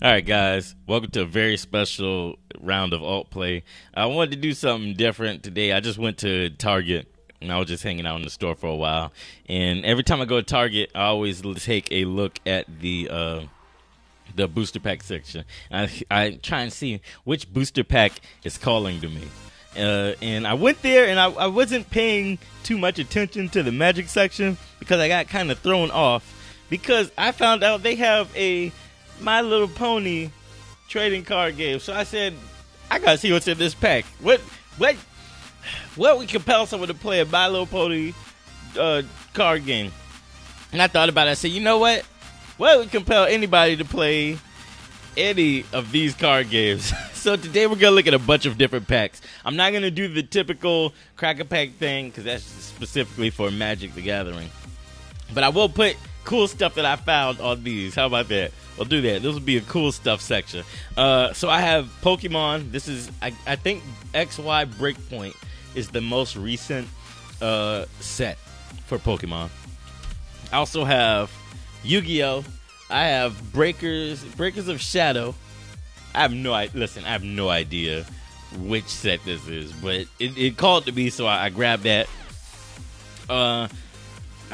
All right, guys, welcome to a very special round of alt play. I wanted to do something different today. I just went to Target and I was just hanging out in the store for a while. And every time I go to Target, I always take a look at the booster pack section. I try and see which booster pack is calling to me. And I went there and I wasn't paying too much attention to the magic section because I got kind of thrown off because I found out they have a My Little Pony trading card game. So I said, I gotta see what's in this pack. What would compel someone to play a My Little Pony card game? And I thought about it. I said, you know what? What would compel anybody to play any of these card games? So today we're gonna look at a bunch of different packs. I'm not gonna do the typical cracker pack thing because that's specifically for Magic the Gathering. But I will put cool stuff that I found on these. How about that? We'll do that. This will be a cool stuff section. So I have Pokemon. This is, I think XY Breakpoint is the most recent set for Pokemon. I also have Yu-Gi-Oh! I have Breakers of Shadow. I have no idea which set this is, but it called to me, so I grabbed that. I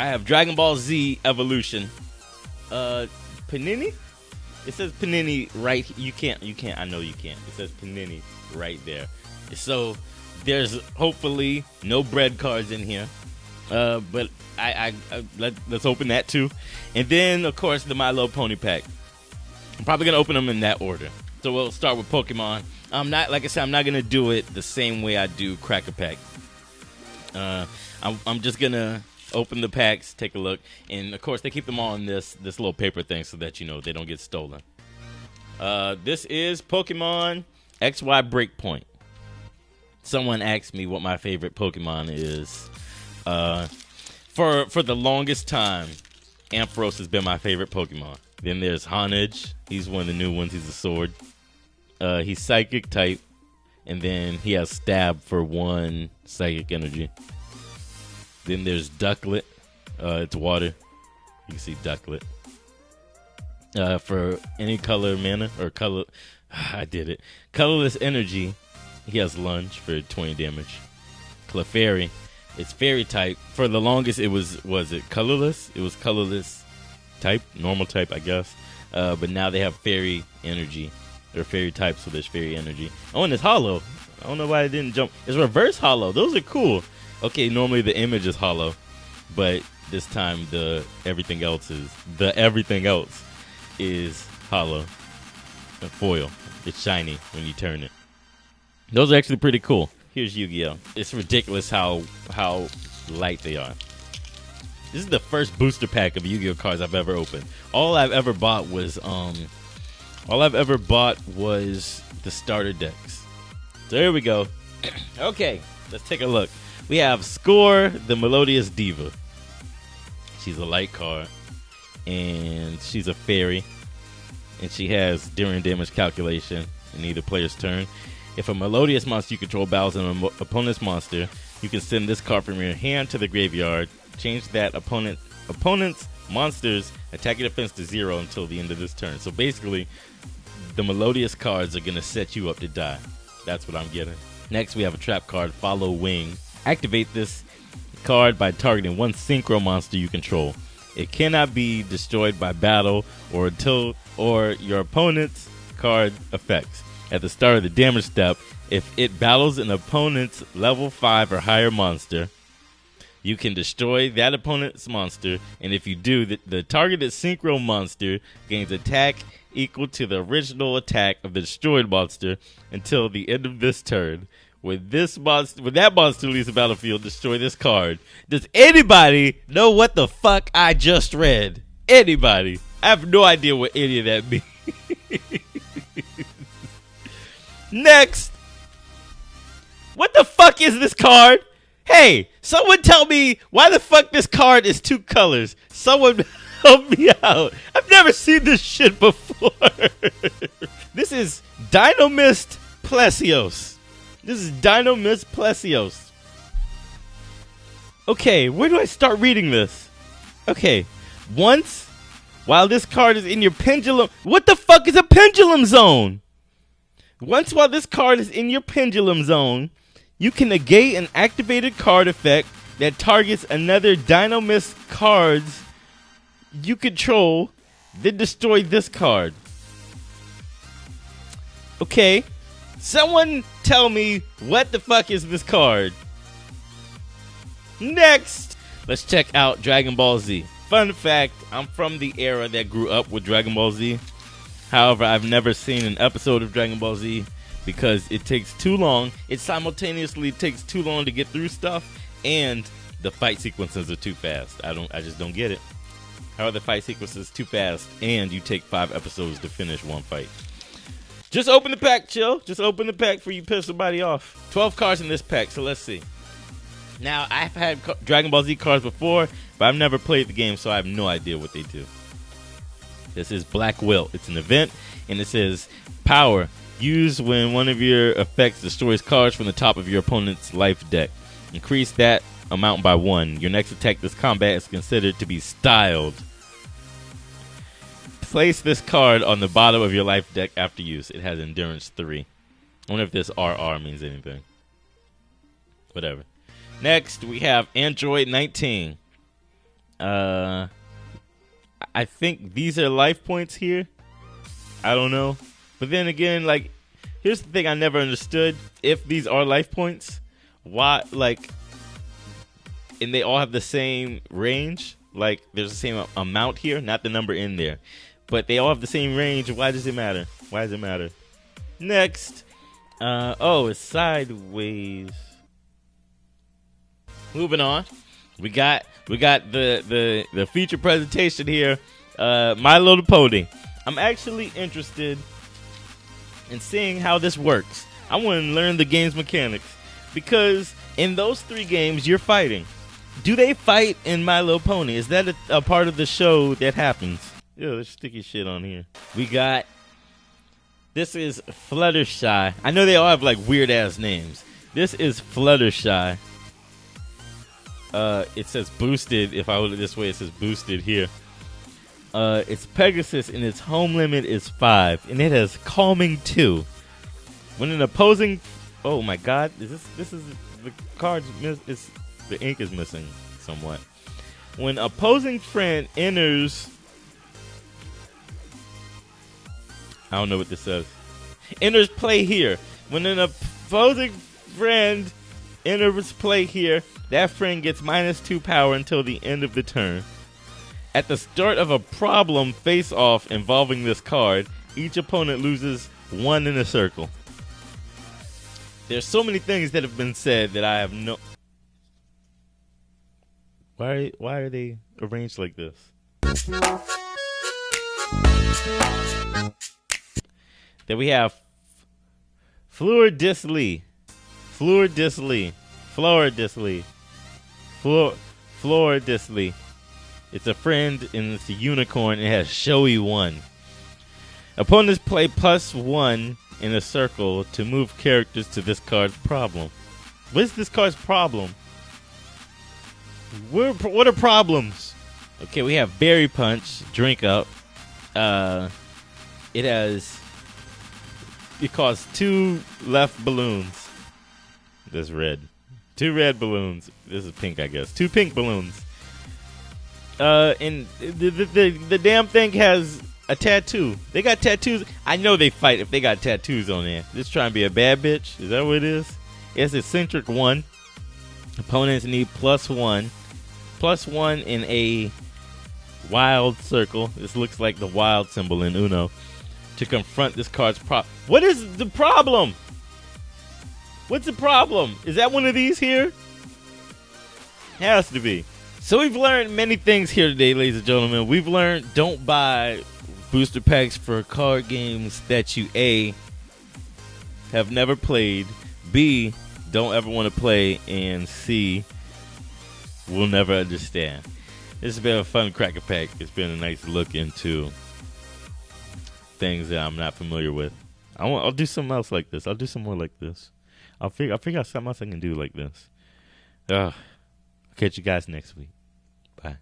have Dragon Ball Z Evolution. Panini? It says Panini right. You can't. I know you can't. It says Panini right there. So there's hopefully no bread cards in here. But let's open that too. And then of course the My Little Pony pack. I'm probably gonna open them in that order. So we'll start with Pokemon. I'm not gonna do it the same way I do Cracker Pack. I'm just gonna open the packs, take a look, and of course they keep them all in this little paper thing so that they don't get stolen. This is Pokemon XY Breakpoint. Someone asked me what my favorite Pokemon is. For the longest time, Ampharos has been my favorite Pokemon. Then there's Honedge. He's one of the new ones. He's a sword. He's Psychic type, and then he has Stab for 1 Psychic energy. Then there's Ducklet. It's water. You can see Ducklet. For any color mana or color, I did it. Colorless energy. He has Lunge for 20 damage. Clefairy. It's fairy type. For the longest, was it colorless? It was colorless type, normal type, I guess. But now they have fairy energy. They're fairy type, so there's fairy energy. Oh, and it's hollow. I don't know why it didn't jump. It's reverse hollow. Those are cool. Okay, normally the image is hollow, but this time everything else is hollow. A foil. It's shiny when you turn it. Those are actually pretty cool. Here's Yu-Gi-Oh! It's ridiculous how light they are. This is the first booster pack of Yu-Gi-Oh! Cards I've ever opened. All I've ever bought was the starter decks. So here we go. Okay, let's take a look. We have Score, the Melodious Diva. She's a light card, and she's a fairy, and she has during damage calculation in either player's turn. If a melodious monster you control battles an opponent's monster, you can send this card from your hand to the graveyard. Change that opponent's monster's attack and defense to 0 until the end of this turn. So basically, the melodious cards are going to set you up to die. That's what I'm getting. Next, we have a trap card, Follow Wing. Activate this card by targeting 1 synchro monster you control. It cannot be destroyed by battle or your opponent's card effects. At the start of the damage step, if it battles an opponent's level 5 or higher monster, you can destroy that opponent's monster, and if you do, the targeted synchro monster gains attack equal to the original attack of the destroyed monster until the end of this turn. When that monster leaves the battlefield, destroy this card. Does anybody know what the fuck I just read? Anybody? I have no idea what any of that means. Next. What the fuck is this card? Hey, someone tell me why the fuck this card is 2 colors. Someone help me out. I've never seen this shit before. This is Dynamist Plesios. Okay, where do I start reading this? Okay, once while this card is in your pendulum. What the fuck is a pendulum zone? Once while this card is in your pendulum zone, you can negate an activated card effect that targets another Dynamist cards you control, then destroy this card. Okay, someone tell me what the fuck is this card? Next, let's check out Dragon Ball Z. Fun fact, I'm from the era that grew up with Dragon Ball Z. However, I've never seen an episode of Dragon Ball Z because it takes too long. It simultaneously takes too long to get through stuff, and the fight sequences are too fast. I just don't get it. How are the fight sequences too fast, and you take 5 episodes to finish one fight? Just open the pack, chill. Just open the pack before you piss somebody off. 12 cards in this pack, so let's see. Now, I've had Dragon Ball Z cards before, but I've never played the game, so I have no idea what they do. This is Black Wilt. It's an event, and it says, Power. Used when one of your effects destroys cards from the top of your opponent's life deck. Increase that amount by 1. Your next attack this combat is considered to be styled. Place this card on the bottom of your life deck after use. It has Endurance 3. I wonder if this RR means anything. Whatever. Next, we have Android 19. I think these are life points here. I don't know. But then again, like, here's the thing I never understood. If these are life points, why, like, and they all have the same range, like, there's the same amount here, not the number in there. But they all have the same range. Why does it matter? Why does it matter? Next. Oh, it's sideways. Moving on. We got the feature presentation here. My Little Pony. I'm actually interested in seeing how this works. I want to learn the game's mechanics. Because in those 3 games, you're fighting. Do they fight in My Little Pony? Is that a part of the show that happens? Yeah, there's sticky shit on here. We got... This is Fluttershy. I know they all have, like, weird-ass names. This is Fluttershy. It says boosted. If I hold it this way, it says boosted here. It's Pegasus, and its home limit is 5. And it has Calming 2. When an opposing... Oh, my God. This is... The cards... The ink is missing somewhat. When opposing friend enters... I don't know what this says. Enters play here. When an opposing friend enters play here, that friend gets -2 power until the end of the turn. At the start of a problem face-off involving this card, each opponent loses 1 in a circle. There's so many things that have been said that I have no... Why are they arranged like this? Then we have Floridislee. It's a friend and it's a unicorn. It has showy 1. Opponents play +1 in a circle to move characters to this card's problem. What is this card's problem? What are problems? Okay, we have Berry Punch, Drink Up. It costs 2 left balloons. That's red. 2 red balloons. This is pink, I guess. 2 pink balloons. And the damn thing has a tattoo. They got tattoos. I know they fight if they got tattoos on there. Just trying to be a bad bitch. Is that what it is? It's eccentric 1. Opponents need +1. +1 in a wild circle. This looks like the wild symbol in Uno. To confront this card's problem. What is the problem? What's the problem? Is that one of these here? Has to be. So we've learned many things here today, ladies and gentlemen. We've learned don't buy booster packs for card games that you A, have never played, B, don't ever want to play, and C, will never understand. This has been a fun cracker pack. It's been a nice look into things that I'm not familiar with. I'll do something else like this. I'll do some more like this. I'll figure out something else I can do like this. I'll catch you guys next week. Bye.